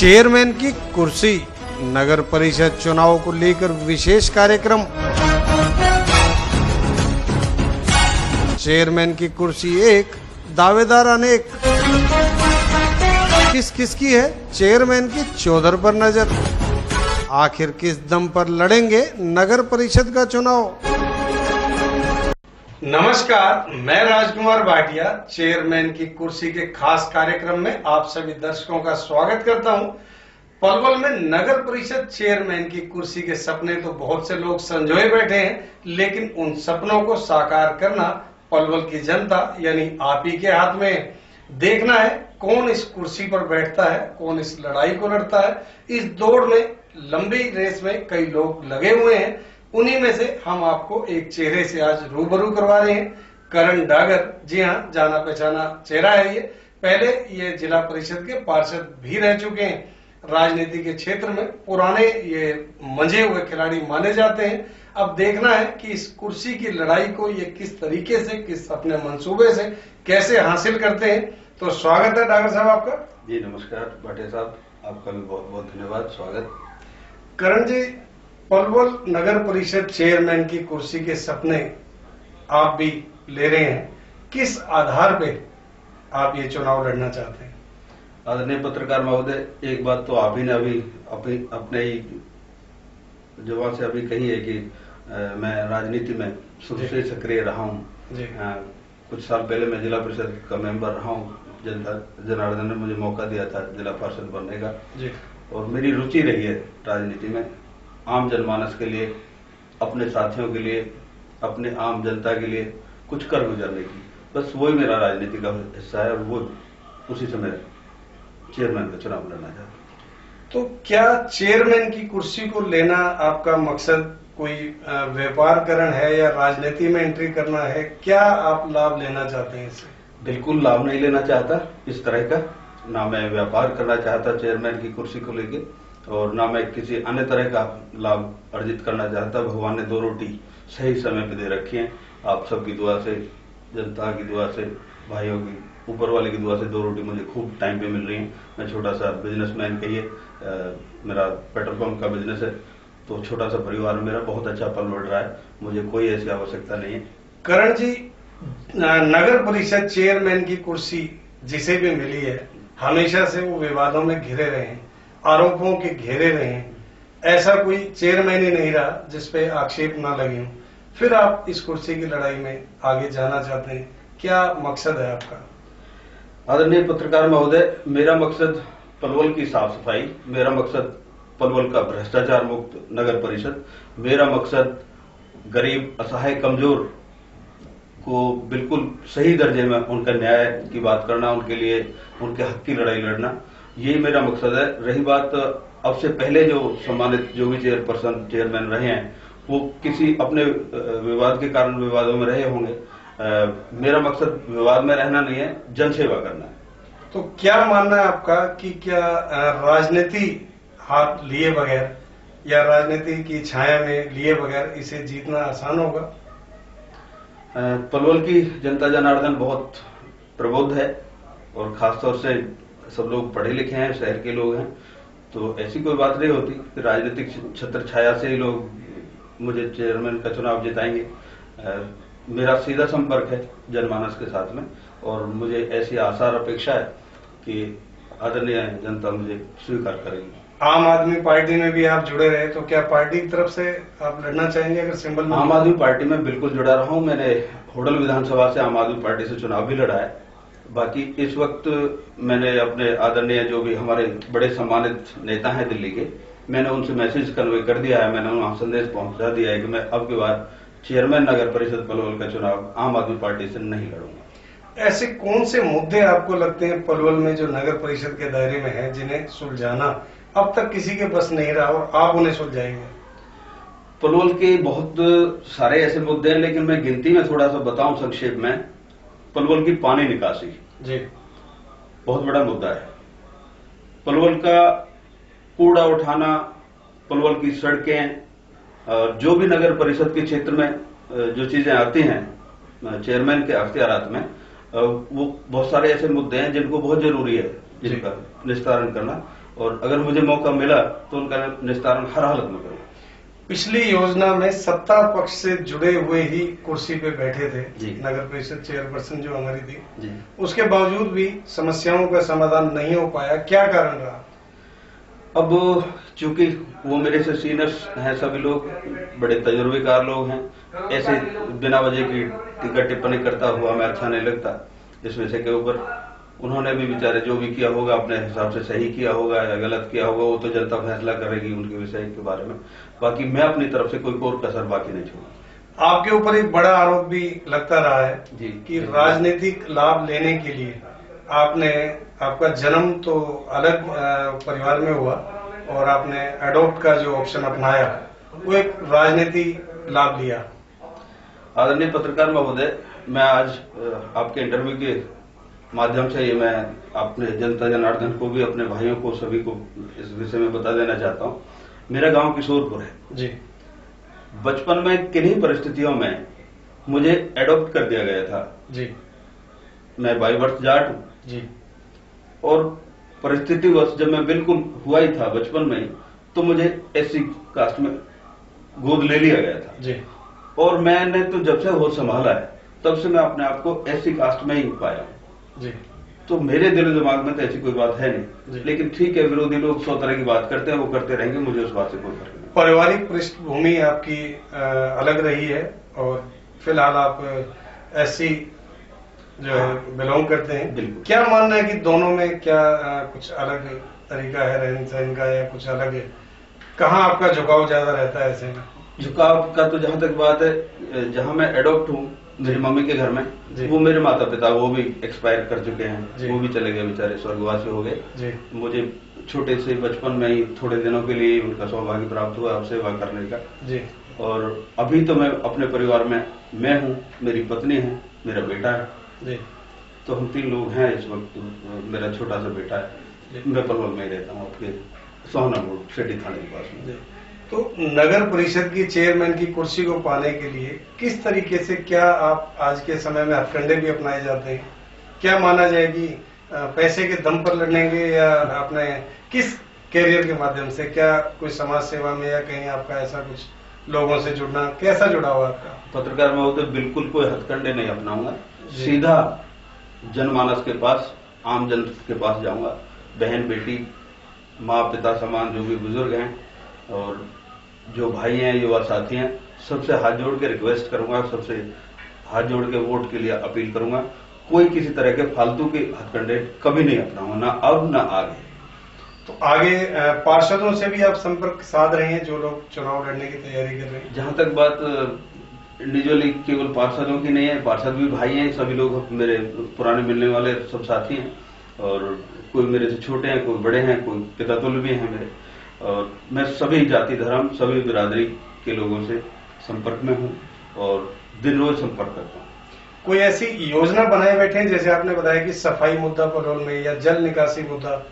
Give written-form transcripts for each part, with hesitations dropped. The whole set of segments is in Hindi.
चेयरमैन की कुर्सी, नगर परिषद चुनाव को लेकर विशेष कार्यक्रम। चेयरमैन की कुर्सी एक, दावेदार अनेक। किस किस की है चेयरमैन की चौधर पर नजर? आखिर किस दम पर लड़ेंगे नगर परिषद का चुनाव? नमस्कार, मैं राजकुमार भाटिया चेयरमैन की कुर्सी के खास कार्यक्रम में आप सभी दर्शकों का स्वागत करता हूं। पलवल में नगर परिषद चेयरमैन की कुर्सी के सपने तो बहुत से लोग संजोए बैठे हैं, लेकिन उन सपनों को साकार करना पलवल की जनता यानी आप ही के हाथ में है। देखना है कौन इस कुर्सी पर बैठता है, कौन इस लड़ाई को लड़ता है। इस दौड़ में, लंबी रेस में कई लोग लगे हुए हैं। उन्हीं में से हम आपको एक चेहरे से आज रूबरू करवा रहे हैं, करण डागर। जी हाँ, जाना पहचाना चेहरा है ये। पहले ये जिला परिषद के पार्षद भी रह चुके हैं। राजनीति के क्षेत्र में पुराने ये मंझे हुए खिलाड़ी माने जाते हैं। अब देखना है कि इस कुर्सी की लड़ाई को ये किस तरीके से, किस अपने मंसूबे से कैसे हासिल करते हैं। तो स्वागत है डागर साहब आपका। जी नमस्कार भाटिया साहब, आपका भी बहुत बहुत धन्यवाद, स्वागत। करण जी, पलवल नगर परिषद चेयरमैन की कुर्सी के सपने आप भी ले रहे हैं, किस आधार पे आप ये चुनाव लड़ना चाहते हैं? आदरणीय पत्रकार महोदय, एक बात तो आप ही ने अभी अपने ही जवाब से अभी कही है कि मैं राजनीति में शुरू से सक्रिय रहा हूँ। कुछ साल पहले मैं जिला परिषद का मेंबर रहा हूँ। जनार्दन ने मुझे मौका दिया था जिला पार्षद बनने का और मेरी रुचि रही है राजनीति में, आम जनमानस के लिए, अपने साथियों के लिए, अपने आम जनता के लिए कुछ कर गुजरने की। बस वही मेरा राजनीति का हिस्सा है और वो उसी से मैं चेयरमैन का चुनाव लड़ना चाहता हूँ। तो क्या चेयरमैन की कुर्सी को लेना आपका मकसद कोई व्यापारकरण है या राजनीति में एंट्री करना है? क्या आप लाभ लेना चाहते हैं इससे? बिल्कुल लाभ नहीं लेना चाहता इस तरह का, ना मैं व्यापार करना चाहता चेयरमैन की कुर्सी को लेके और ना मैं किसी अन्य तरह का लाभ अर्जित करना चाहता। भगवान ने दो रोटी सही समय पे दे रखी है। आप सबकी दुआ से, जनता की दुआ से, भाइयों की, ऊपर वाले की दुआ से दो रोटी मुझे खूब टाइम पे मिल रही है। मैं छोटा सा बिजनेसमैन कहिए, मेरा पेट्रोल पंप का बिजनेस है, तो छोटा सा परिवार मेरा बहुत अच्छा पल बढ़ रहा है। मुझे कोई ऐसी आवश्यकता नहीं है। करण जी, नगर परिषद चेयरमैन की कुर्सी जिसे भी मिली है, हमेशा से वो विवादों में घिरे रहे हैं, आरोपों के घेरे रहे हैं। ऐसा कोई चेयरमैन ही नहीं रहा जिसपे आक्षेप ना लगे हों। फिर आप इस कुर्सी की लड़ाई में आगे जाना चाहते हैं, क्या मकसद है आपका? आदरणीय पत्रकार महोदय, मेरा मकसद पलवल की साफ सफाई, मेरा मकसद पलवल का भ्रष्टाचार मुक्त नगर परिषद, मेरा मकसद गरीब, असहाय, कमजोर को बिल्कुल सही दर्जे में उनका न्याय की बात करना, उनके लिए उनके हक की लड़ाई लड़ना, यही मेरा मकसद है। रही बात अब से पहले जो सम्मानित जो भी चेयरपर्सन चेयरमैन रहे हैं, वो किसी अपने विवाद के कारण विवादों में रहे होंगे। मेरा मकसद विवाद में रहना नहीं है, जनसेवा करना है। तो क्या मानना है आपका कि क्या राजनीति हाथ लिए बगैर या राजनीति की छाया में लिए बगैर इसे जीतना आसान होगा? पलवल की जनता जनार्दन बहुत प्रबुद्ध है और खासतौर से सब लोग पढ़े लिखे हैं, शहर के लोग हैं, तो ऐसी कोई बात नहीं होती कि राजनीतिक छत्र छाया से ही लोग मुझे चेयरमैन का चुनाव जिताएंगे। मेरा सीधा संपर्क है जनमानस के साथ में और मुझे ऐसी आशा और अपेक्षा है कि आदरणीय जनता मुझे स्वीकार करेगी। आम आदमी पार्टी में भी आप जुड़े रहे, तो क्या पार्टी की तरफ से आप लड़ना चाहेंगे अगर सिंबल में? आम आदमी पार्टी में बिल्कुल जुड़ा रहा हूं। मैंने होडल विधानसभा से आम आदमी पार्टी से चुनाव भी लड़ा है। बाकी इस वक्त मैंने अपने आदरणीय जो भी हमारे बड़े सम्मानित नेता हैं दिल्ली के, मैंने उनसे मैसेज कन्वे कर दिया है, मैंने उन्हें संदेश पहुंचा दिया है कि मैं अब की बार चेयरमैन नगर परिषद पलवल का चुनाव आम आदमी पार्टी से नहीं लड़ूंगा। ऐसे कौन से मुद्दे आपको लगते हैं पलवल में जो नगर परिषद के दायरे में है, जिन्हें सुलझाना अब तक किसी के बस नहीं रहा और आप उन्हें सुलझाएंगे? पलवल के बहुत सारे ऐसे मुद्दे हैं, लेकिन मैं गिनती में थोड़ा सा बताऊं संक्षेप में। पलवल की पानी निकासी जी बहुत बड़ा मुद्दा है। पलवल का कूड़ा उठाना, पलवल की सड़कें, जो भी नगर परिषद के क्षेत्र में जो चीजें आती हैं चेयरमैन के अख्तियारात में, वो बहुत सारे ऐसे मुद्दे हैं जिनको बहुत जरूरी है जिनका निस्तारण करना। और अगर मुझे मौका मिला तो उनका निस्तारण हर हालत में करूँ। पिछली योजना में सत्ता पक्ष से जुड़े हुए ही कुर्सी पे बैठे थे जी। नगर परिषद चेयरपर्सन जो हमारी थी जी। उसके बावजूद भी समस्याओं का समाधान नहीं हो पाया, क्या कारण रहा? अब चूंकि वो मेरे से सीनियर्स हैं, सभी लोग बड़े तजुर्बेकार लोग हैं, ऐसे बिना वजह की टीका टिप्पणी करता हुआ मैं अच्छा नहीं लगता इस विषय के ऊपर। उन्होंने भी बेचारे जो भी किया होगा अपने हिसाब से सही किया होगा या गलत किया होगा, वो तो जनता फैसला करेगी उनके विषय के बारे में। बाकी मैं अपनी तरफ से कोई और कसर बाकी नहीं छोड़ूंगा। आपके ऊपर एक बड़ा आरोप भी लगता रहा है जी। कि राजनीतिक लाभ लेने के लिए आपका जन्म तो अलग परिवार में हुआ और आपने एडॉप्ट का जो ऑप्शन अपनाया वो एक राजनीति लाभ लिया। आदरणीय पत्रकार महोदय, मैं आज आपके इंटरव्यू के माध्यम से ये मैं अपने जनता जनार्दन को भी, अपने भाइयों को, सभी को इस विषय में बता देना चाहता हूँ। मेरा गांव किशोरपुर है जी। बचपन में किन्हीं परिस्थितियों में मुझे एडॉप्ट कर दिया गया था जी। मैं बाई बर्थ जाट हूँ जी। और परिस्थितिवश जब मैं बिल्कुल हुआ ही था बचपन में ही, तो मुझे एससी कास्ट में गोद ले लिया गया था। जी। और मैंने तो जब से होश संभाला है तब से मैं अपने आप को एससी कास्ट में ही पाया जी। तो मेरे दिल दिमाग में तो ऐसी कोई बात है जी। नहीं। लेकिन ठीक है, विरोधी लोग 100 तरह की बात करते हैं, वो करते रहेंगे, मुझे उस बात से कोई फर्क नहीं। पारिवारिक पृष्ठभूमि आपकी अलग रही है और फिलहाल आप एससी जो है बिलोंग करते हैं। बिल्कुल। क्या मानना है कि दोनों में क्या कुछ अलग तरीका है रहन सहन का या कुछ अलग है? कहाँ आपका झुकाव ज्यादा रहता है ऐसे में? झुकाव का तो जहां तक बात है, जहां मैं एडॉप्ट हूँ मेरी मम्मी के घर में, वो मेरे माता पिता वो भी एक्सपायर कर चुके हैं, वो भी चले गए बेचारे, स्वर्गवासी हो गए। मुझे छोटे से बचपन में ही थोड़े दिनों के लिए उनका सौभाग्य प्राप्त हुआ अब सेवा करने का। जी। और अभी तो मैं अपने परिवार में मैं हूँ, मेरी पत्नी है, मेरा बेटा है। जी। तो हम 3 लोग हैं इस वक्त। मेरा छोटा सा बेटा है। मैं पलवल में ही रहता हूँ, आपके सोहना मोड़ सिटी थाने के पास में। तो नगर परिषद की चेयरमैन की कुर्सी को पाने के लिए किस तरीके से, क्या आप आज के समय में हथकंडे भी अपनाए जाते हैं? क्या माना जाए कि पैसे के दम पर लड़ेंगे या अपने किस कैरियर के माध्यम से? क्या कोई समाज सेवा में या कहीं आपका ऐसा कुछ लोगों से जुड़ना, कैसा जुड़ा हुआ आपका? पत्रकार में होते बिल्कुल कोई हथकंडे नहीं अपनाऊंगा, सीधा जनमानस के पास, आम जन के पास जाऊंगा। बहन बेटी, माँ पिता समान जो भी बुजुर्ग हैं और जो भाई हैं, युवा साथी हैं, सबसे हाथ जोड़ के रिक्वेस्ट करूंगा, सबसे हाथ जोड़ के वोट के लिए अपील करूंगा। कोई किसी तरह के फालतू के हथकंडे कभी नहीं अपनाऊंगा, ना अब ना आगे। तो आगे पार्षदों से भी आप संपर्क साध रहे हैं जो लोग चुनाव लड़ने की तैयारी कर रहे हैं? जहां तक बात इंडिविजुअली केवल पार्षदों की नहीं है, पार्षद भी भाई हैं, सभी लोग मेरे पुराने मिलने वाले सब साथी हैं और कोई मेरे से छोटे हैं, कोई बड़े हैं, कोई पिता तुल्य भी हैं मेरे। और मैं सभी जाति धर्म, सभी बिरादरी के लोगों से संपर्क में हूँ और दिन रोज संपर्क करता हूँ। कोई ऐसी योजना बनाए बैठे हैं, जैसे आपने बताया कि सफाई मुद्दा पलवल में या जल निकासी मुद्दा,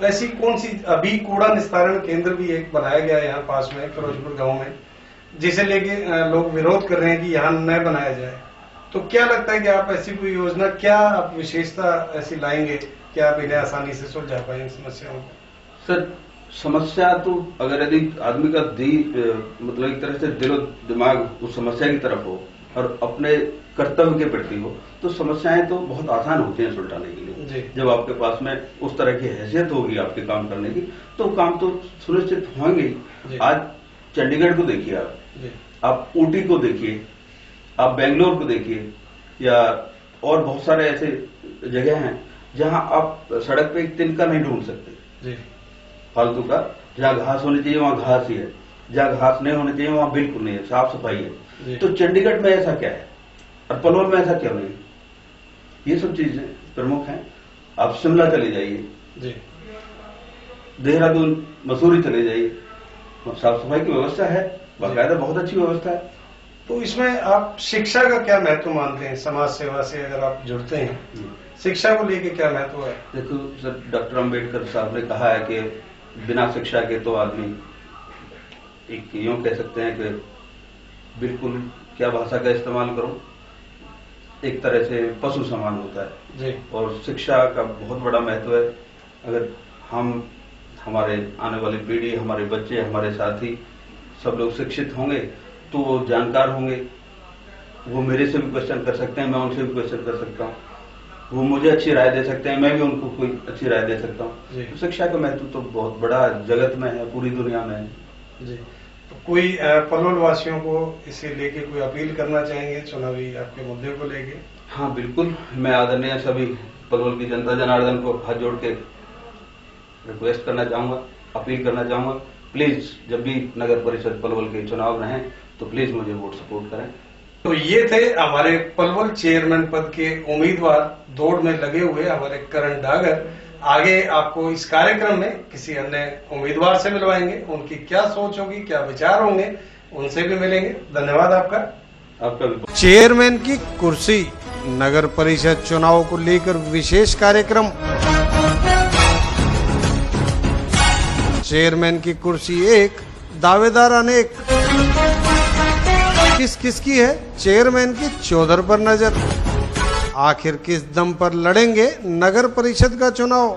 ऐसी कौन सी? अभी कूड़ा निस्तारण केंद्र भी एक बनाया गया है यहाँ पास में फिरोजपुर गांव में, जिसे लेके लोग विरोध कर रहे हैं कि यहाँ न बनाया जाए। तो क्या लगता है कि आप ऐसी कोई योजना, क्या आप विशेषता ऐसी लाएंगे कि आप इन्हें आसानी से सुलझा पाए इन समस्याओं को? सर, समस्या तो अगर यदि आदमी का मतलब एक तरह से दिलो दिमाग उस समस्या की तरफ हो और अपने कर्तव्य के प्रति हो, तो समस्याएं तो बहुत आसान होती हैं सुलझाने के लिए। जब आपके पास में उस तरह की हैसियत होगी आपके काम करने की, तो काम तो सुनिश्चित होंगे ही। आज चंडीगढ़ को देखिए, आप ऊटी को देखिए, आप बेंगलोर को देखिए, या और बहुत सारे ऐसे जगह हैं जहां आप सड़क पे एक तिनका नहीं ढूंढ सकते फालतू का। जहाँ घास होनी चाहिए वहाँ घास ही है, जहाँ घास नहीं होनी चाहिए वहाँ बिल्कुल नहीं है, साफ सफाई है। तो चंडीगढ़ में ऐसा क्या है और पलवल में ऐसा क्यों नहीं? ये सब चीजें प्रमुख हैं। आप शिमला चले जाइए, देहरादून, मसूरी चले जाइए, साफ सफाई की व्यवस्था है, बाकायदा बहुत अच्छी व्यवस्था है। तो इसमें आप शिक्षा का क्या महत्व मानते हैं? समाज सेवा से अगर आप जुड़ते हैं, शिक्षा को लेके क्या महत्व है? देखो सर, डॉक्टर अंबेडकर साहब ने कहा है कि बिना शिक्षा के तो आदमी एक यूं कह सकते हैं कि बिल्कुल, क्या भाषा का इस्तेमाल करूं, एक तरह से पशु समान होता है। और शिक्षा का बहुत बड़ा महत्व है। अगर हम हमारे आने वाली पीढ़ी, हमारे बच्चे, हमारे साथी सब लोग शिक्षित होंगे तो वो जानकार होंगे। वो मेरे से भी क्वेश्चन कर सकते हैं, मैं उनसे भी क्वेश्चन कर सकता हूँ। वो मुझे अच्छी राय दे सकते हैं, मैं भी उनको कोई अच्छी राय दे सकता हूँ। तो शिक्षा का महत्व तो बहुत बड़ा जगत में है, पूरी दुनिया में है। जी, तो कोई पलवल वासियों को इसे लेके कोई अपील करना चाहेंगे चुनावी आपके मुद्दे को लेके? हाँ बिल्कुल, मैं आदरणीय सभी पलवल की जनता जनार्दन को हाथ जोड़ के रिक्वेस्ट करना चाहूंगा, अपील करना चाहूंगा, प्लीज जब भी नगर परिषद पलवल के चुनाव रहें तो प्लीज मुझे वोट सपोर्ट करें। तो ये थे हमारे पलवल चेयरमैन पद के उम्मीदवार दौड़ में लगे हुए हमारे करण डागर। आगे आपको इस कार्यक्रम में किसी अन्य उम्मीदवार से मिलवाएंगे, उनकी क्या सोच होगी, क्या विचार होंगे, उनसे भी मिलेंगे। धन्यवाद आपका भी। चेयरमैन की कुर्सी, नगर परिषद चुनाव को लेकर विशेष कार्यक्रम। चेयरमैन की कुर्सी एक, दावेदार अनेक। किस किस की है चेयरमैन की चौधर पर नजर? आखिर किस दम पर लड़ेंगे नगर परिषद का चुनाव?